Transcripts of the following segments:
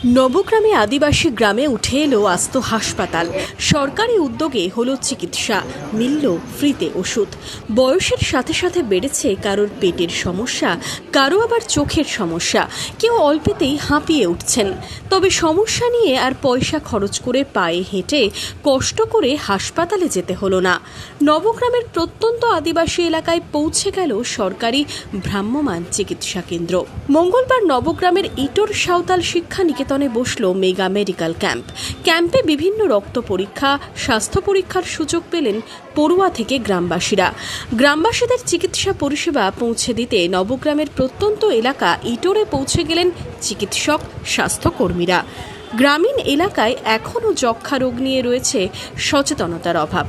নবগ্রামে আদিবাসী গ্রামে উঠে এলো আস্ত হাসপাতাল। সরকারি উদ্যোগে হলো চিকিৎসা, মিলল ফ্রিতে ওষুধ। বয়সের সাথে সাথে বেড়েছে কারোর পেটের সমস্যা, কারো আবার চোখের সমস্যা, কেউ অল্পেতেই হাঁপিয়ে উঠছেন। তবে সমস্যা নিয়ে আর পয়সা খরচ করে পায়ে হেঁটে কষ্ট করে হাসপাতালে যেতে হলো না। নবগ্রামের প্রত্যন্ত আদিবাসী এলাকায় পৌঁছে গেল সরকারি ভ্রাম্যমাণ চিকিৎসা কেন্দ্র। মঙ্গলবার নবগ্রামের ইটোর সাঁওতাল শিক্ষা নিকেতনে বসল মেগা মেডিকেল ক্যাম্প। ক্যাম্পে বিভিন্ন রক্ত পরীক্ষা, স্বাস্থ্য পরীক্ষার সুযোগ পেলেন পড়ুয়া থেকে গ্রামবাসীরা। গ্রামবাসীদের চিকিৎসা পরিষেবা পৌঁছে দিতে নবগ্রামের প্রত্যন্ত এলাকা ইটোরে পৌঁছে গেলেন চিকিৎসক, স্বাস্থ্যকর্মীরা। গ্রামীণ এলাকায় এখনও যক্ষ্মা রোগ নিয়ে রয়েছে সচেতনতার অভাব।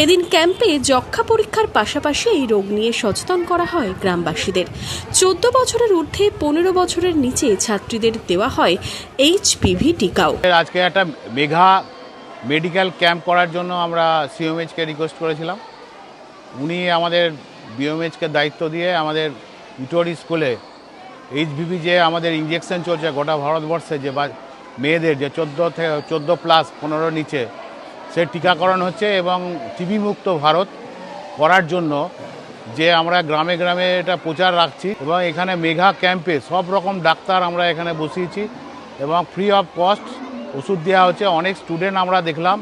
এদিন ক্যাম্পে যক্ষ্মা পরীক্ষার পাশাপাশি এই রোগ নিয়ে সচেতন করা হয় গ্রামবাসীদের। 14 বছরের ঊর্ধ্বে 15 বছরের নিচে ছাত্রীদের দেওয়া হয় HPV টিকাও। আজকে একটা মেঘা মেডিকেল ক্যাম্প করার জন্য আমরা সিএমএইচকে রিকোয়েস্ট করেছিলাম। উনি আমাদের বিএমএইচকে দায়িত্ব দিয়ে আমাদের ইটোর স্কুলে HPV যে আমাদের ইঞ্জেকশন চলছে গোটা ভারতবর্ষে, যে মেয়েদের যে 14+ 15 নিচে সে টিকাকরণ হচ্ছে, এবং টিবি মুক্ত ভারত করার জন্য যে আমরা গ্রামে গ্রামে এটা প্রচার রাখছি। এবং এখানে মেঘা ক্যাম্পে সব রকম ডাক্তার আমরা এখানে বসিয়েছি এবং ফ্রি অফ কস্ট ওষুধ দেওয়া হচ্ছে। অনেক স্টুডেন্ট আমরা দেখলাম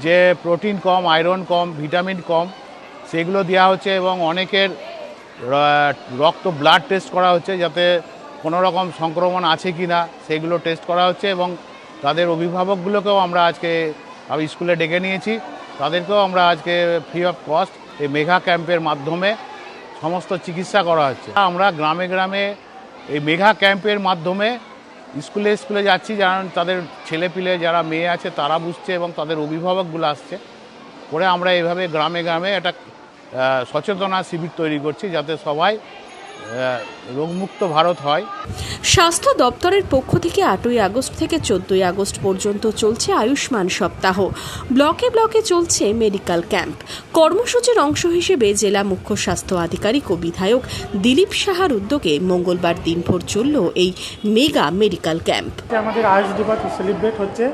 যে প্রোটিন কম, আয়রন কম, ভিটামিন কম, সেগুলো দেওয়া হচ্ছে। এবং অনেকের রক্ত ব্লাড টেস্ট করা হচ্ছে যাতে কোনো রকম সংক্রমণ আছে কি না সেগুলো টেস্ট করা হচ্ছে। এবং তাদের অভিভাবকগুলোকেও আমরা আজকে স্কুলে ডেকে নিয়েছি, তাদেরকেও আমরা আজকে ফ্রি অফ কস্ট এই মেঘা ক্যাম্পের মাধ্যমে সমস্ত চিকিৎসা করা হচ্ছে। আমরা গ্রামে গ্রামে এই মেঘা ক্যাম্পের মাধ্যমে স্কুলে স্কুলে যাচ্ছি, যেমন তাদের ছেলেপিলে যারা মেয়ে আছে তারা বুঝছে এবং তাদের অভিভাবকগুলো আসছে করে আমরা এইভাবে গ্রামে গ্রামে একটা সচেতনতা শিবির তৈরি করছি যাতে সবাই রোগমুক্ত ভারত হয়। স্বাস্থ্য দপ্তরের পক্ষ থেকে 8ই আগস্ট থেকে 14ই আগস্ট পর্যন্ত চলছে আয়ুষ্মান সপ্তাহ। ব্লকে ব্লকে চলছে মেডিকেল ক্যাম্প। কর্মসূচির অংশ হিসেবে জেলা মুখ্য স্বাস্থ্য আধিকারিক ও বিধায়ক দিলীপ সাহার উদ্যোগে মঙ্গলবার দিনভর চলল এই মেগা মেডিকেল ক্যাম্প। আমাদের আয়ুষ দিবস সেলিব্রেট হচ্ছে,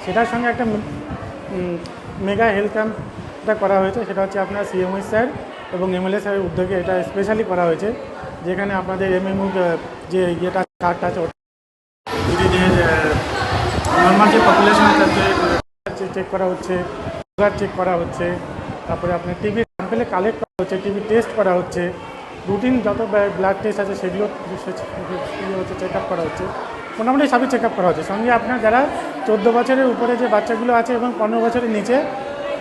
সেটার সঙ্গে একটা মেগা হেলথ ক্যাম্পটা করা হয়েছে। সেটা হচ্ছে আপনার সিএমওই স্যার এবং এমএলএ স্যারের উদ্যোগে এটা স্পেশালি করা হয়েছে, যেখানে আপনাদের এমএমইউ যে ইয়েটা কার্ডটা আছে নর্মাল যে পপুলেশন আছে চেক করা হচ্ছে, সুগার চেক করা হচ্ছে, তারপরে আপনার টিবি স্যাম্পেলে কালেক্ট করা হচ্ছে, টিবি টেস্ট করা হচ্ছে, রুটিন যত ব্লাড টেস্ট আছে সেগুলো হচ্ছে চেক আপ করা হচ্ছে। মোটামুটি সবই চেক আপ করা হচ্ছে। সঙ্গে আপনার যারা 14 বছরের উপরে যে বাচ্চাগুলো আছে এবং 15 বছরের নিচে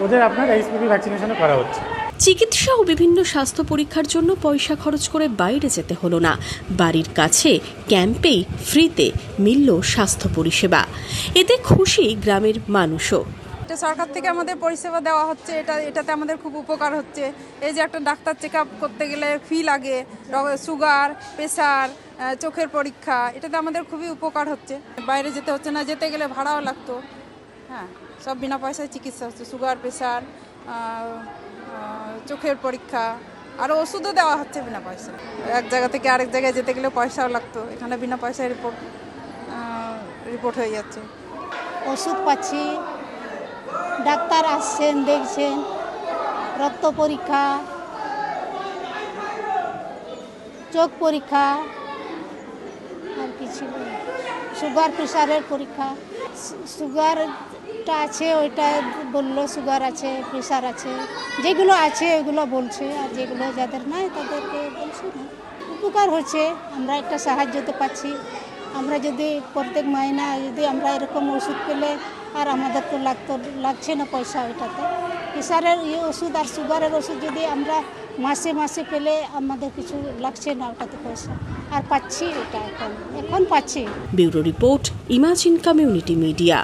ওদের আপনার HPV ভ্যাকসিনেশনও করা হচ্ছে। চিকিৎসা ও বিভিন্ন স্বাস্থ্য পরীক্ষার জন্য পয়সা খরচ করে বাইরে যেতে হলো না। বাড়ির কাছে ক্যাম্পেই ফ্রিতে মিলল স্বাস্থ্য পরিষেবা। এতে খুশি গ্রামের মানুষও। সরকার থেকে আমাদের পরিষেবা দেওয়া হচ্ছে, এটাতে আমাদের খুব উপকার হচ্ছে। এই যে একটা ডাক্তার চেক আপ করতে গেলে ফি লাগে, সুগার, প্রেশার, চোখের পরীক্ষা, এটাতে আমাদের খুবই উপকার হচ্ছে। বাইরে যেতে হচ্ছে না, যেতে গেলে ভাড়াও লাগতো। হ্যাঁ, সব বিনা পয়সায় চিকিৎসা হচ্ছে। সুগার, প্রেশার, চোখের পরীক্ষা, আরও ওষুধও দেওয়া হচ্ছে বিনা পয়সায়। এক জায়গা থেকে আরেক জায়গায় যেতে গেলে পয়সাও লাগতো, এখানে বিনা পয়সায় রিপোর্ট হয়ে যাচ্ছে। ওষুধ পাচ্ছি, ডাক্তার আসছেন, দেখছেন, রক্ত পরীক্ষা, চোখ পরীক্ষা, আর কিছু সুগার প্রেশারের পরীক্ষা। সুগারটা আছে ওইটা বললো, সুগার আছে, প্রেশার আছে, যেগুলো আছে ওইগুলো বলছে, আর যেগুলো যাদের নাই তাদেরকে বলছে না। উপকার হচ্ছে, আমরা একটা সাহায্যতে পাচ্ছি। আমরা যদি প্রত্যেক মাইনা যদি আমরা এরকম ওষুধ পেলে আর আমাদের তো লাগছে না পয়সা ওইটাতে। প্রেশারের ওষুধ আর সুগারের ওষুধ যদি আমরা মাসে মাসে পেলে আমাদের কিছু লাগছে না ওটাতে পয়সা, আর পাচ্ছি ওটা এখন পাচ্ছি। Bureau report, imagine community media.